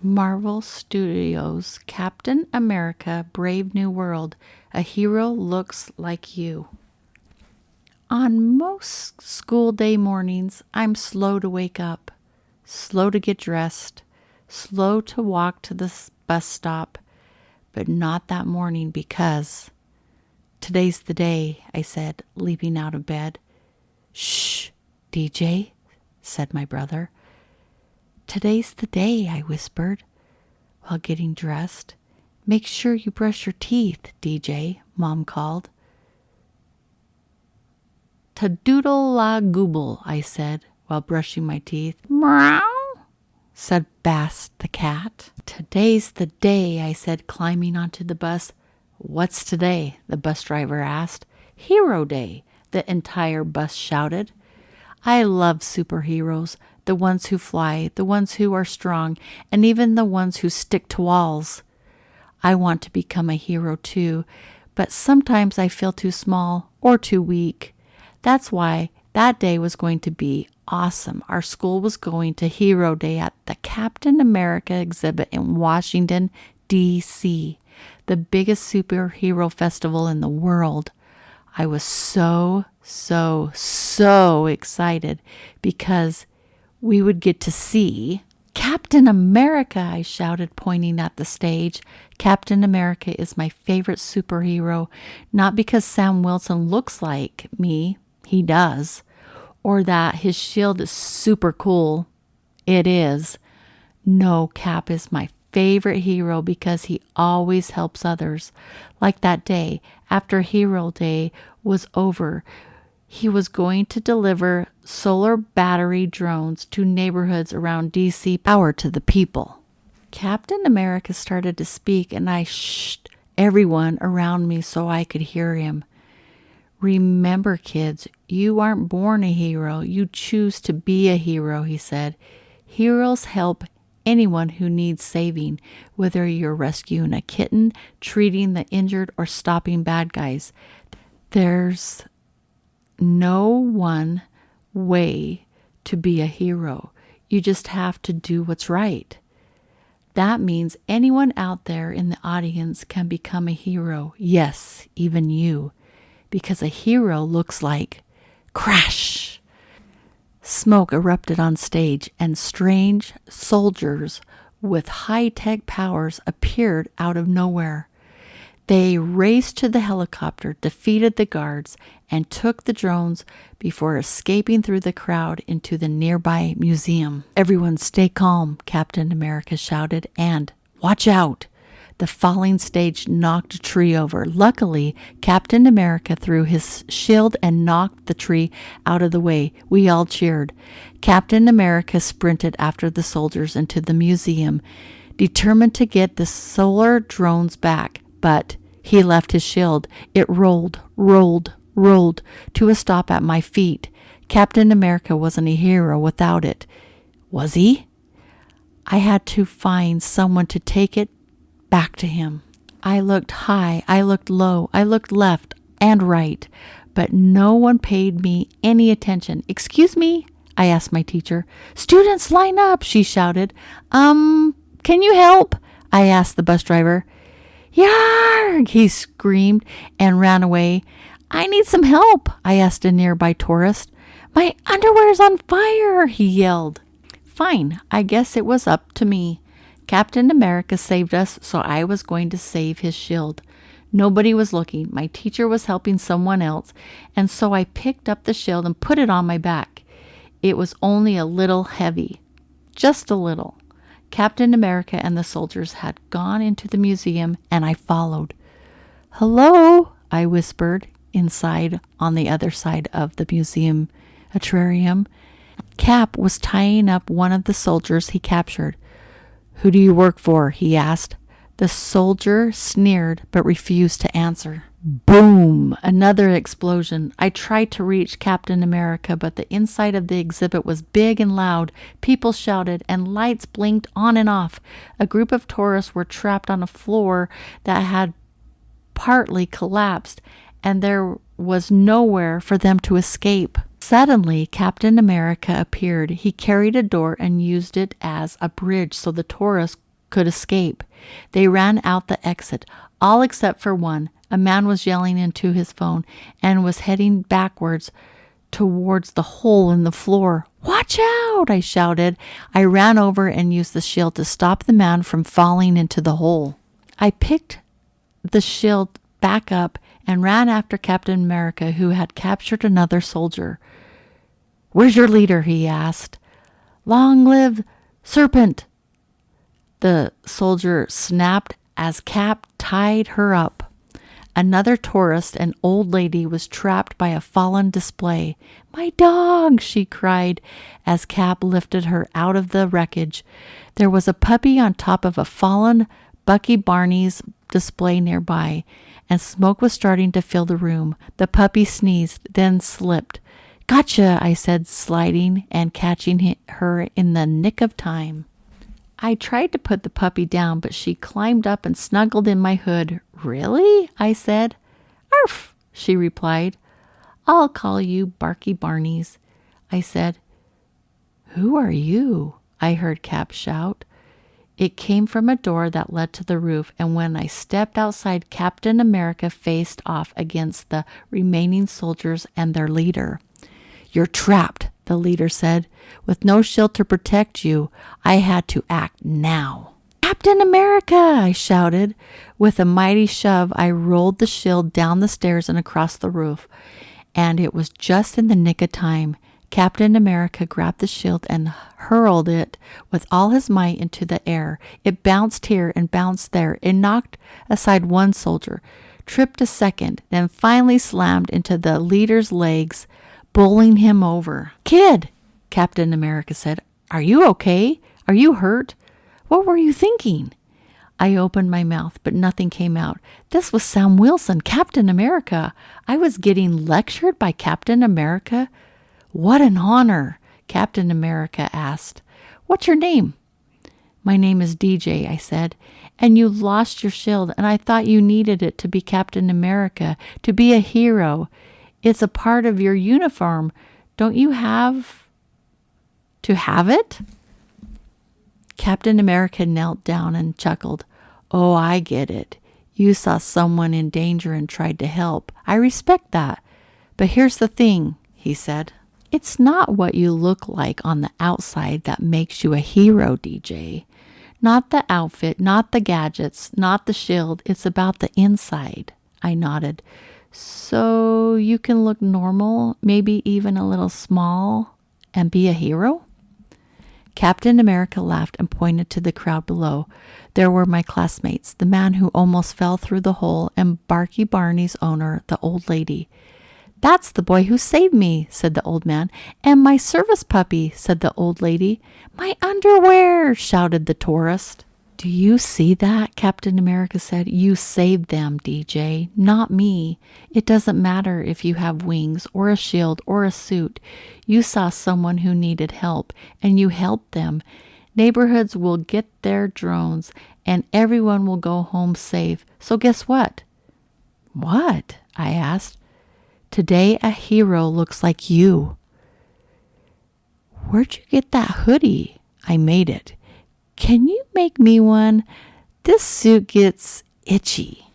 Marvel Studios, Captain America, Brave New World. A hero looks like you. On most school day mornings, I'm slow to wake up, slow to get dressed, slow to walk to the bus stop, but not that morning because today's the day, I said, leaping out of bed. Shh, DJ, said my brother. Today's the day, I whispered, while getting dressed. Make sure you brush your teeth, DJ, Mom called. Ta-doodle-la-gooble, I said, while brushing my teeth. Meow, said Bass the cat. Today's the day, I said, climbing onto the bus. What's today? The bus driver asked. Hero Day, the entire bus shouted. I love superheroes, the ones who fly, the ones who are strong, and even the ones who stick to walls. I want to become a hero too, but sometimes I feel too small or too weak. That's why that day was going to be awesome. Our school was going to Hero Day at the Captain America exhibit in Washington, D.C., the biggest superhero festival in the world. I was so excited because we would get to see Captain America, I shouted, pointing at the stage. Captain America is my favorite superhero, not because Sam Wilson looks like me, he does, or that his shield is super cool. It is. No, Cap is my favorite hero because he always helps others. Like that day, after Hero Day was over, he was going to deliver solar battery drones to neighborhoods around D.C. Power to the people. Captain America started to speak, and I shushed everyone around me so I could hear him. Remember, kids, you aren't born a hero. You choose to be a hero, he said. Heroes help anyone who needs saving, whether you're rescuing a kitten, treating the injured, or stopping bad guys. There's no one way to be a hero. You just have to do what's right. That means anyone out there in the audience can become a hero. Yes, even you. Because a hero looks like crash. Smoke erupted on stage, and strange soldiers with high-tech powers appeared out of nowhere. They raced to the helicopter, defeated the guards, and took the drones before escaping through the crowd into the nearby museum. Everyone stay calm, Captain America shouted, and watch out! The falling stage knocked a tree over. Luckily, Captain America threw his shield and knocked the tree out of the way. We all cheered. Captain America sprinted after the soldiers into the museum, determined to get the solar drones back. But he left his shield. It rolled to a stop at my feet. Captain America wasn't a hero without it. Was he? I had to find someone to take it back to him. I looked high, I looked low, I looked left and right, but no one paid me any attention. Excuse me? I asked my teacher. Students, line up, she shouted. Can you help? I asked the bus driver. Yarg! He screamed and ran away. I need some help, I asked a nearby tourist. My underwear's on fire, he yelled. Fine, I guess it was up to me. Captain America saved us, so I was going to save his shield. Nobody was looking. My teacher was helping someone else, and so I picked up the shield and put it on my back. It was only a little heavy. Just a little. Captain America and the soldiers had gone into the museum, and I followed. Hello, I whispered inside on the other side of the museum atrium. Cap was tying up one of the soldiers he captured. Who do you work for? He asked. The soldier sneered but refused to answer. Boom! Another explosion. I tried to reach Captain America, but the inside of the exhibit was big and loud. People shouted, and lights blinked on and off. A group of tourists were trapped on a floor that had partly collapsed, and there was nowhere for them to escape. Suddenly, Captain America appeared. He carried a door and used it as a bridge so the tourists could escape. They ran out the exit, all except for one. A man was yelling into his phone and was heading backwards towards the hole in the floor. "Watch out!" I shouted. I ran over and used the shield to stop the man from falling into the hole. I picked the shield back up and ran after Captain America, who had captured another soldier. "Where's your leader?" he asked. "Long live Serpent!" the soldier snapped as Cap tied her up. Another tourist, an old lady, was trapped by a fallen display. "My dog!" she cried as Cap lifted her out of the wreckage. There was a puppy on top of a fallen Bucky Barney's display nearby, and smoke was starting to fill the room. The puppy sneezed, then slipped. "Gotcha," I said, sliding and catching her in the nick of time. I tried to put the puppy down, but she climbed up and snuggled in my hood. "Really?" I said. "Arf," she replied. "I'll call you Barky Barneys," I said. "Who are you?" I heard Cap shout. It came from a door that led to the roof, and when I stepped outside, Captain America faced off against the remaining soldiers and their leader. "You're trapped," the leader said. "With no shield to protect you, I had to act now." "Captain America!" I shouted. With a mighty shove, I rolled the shield down the stairs and across the roof, and it was just in the nick of time. Captain America grabbed the shield and hurled it with all his might into the air. It bounced here and bounced there. It knocked aside one soldier, tripped a second, then finally slammed into the leader's legs, bowling him over. "Kid," Captain America said, "are you okay? Are you hurt? What were you thinking?" I opened my mouth, but nothing came out. This was Sam Wilson, Captain America. I was getting lectured by Captain America. "What an honor," Captain America asked. "What's your name?" "My name is DJ," I said. "And you lost your shield, and I thought you needed it to be Captain America, to be a hero. It's a part of your uniform. Don't you have to have it?" Captain America knelt down and chuckled. "Oh, I get it. You saw someone in danger and tried to help. I respect that. But here's the thing," he said. "It's not what you look like on the outside that makes you a hero, DJ. Not the outfit, not the gadgets, not the shield. It's about the inside." I nodded. "So you can look normal, maybe even a little small, and be a hero?" Captain America laughed and pointed to the crowd below. There were my classmates, the man who almost fell through the hole, and Barky Barney's owner, the old lady. "That's the boy who saved me," said the old man. "And my service puppy," said the old lady. "My underwear," shouted the tourist. "Do you see that?" Captain America said. "You saved them, DJ, not me. It doesn't matter if you have wings or a shield or a suit. You saw someone who needed help, and you helped them. Neighborhoods will get their drones, and everyone will go home safe. So guess what?" "What?" I asked. "Today a hero looks like you." "Where'd you get that hoodie?" "I made it." "Can you make me one? This suit gets itchy."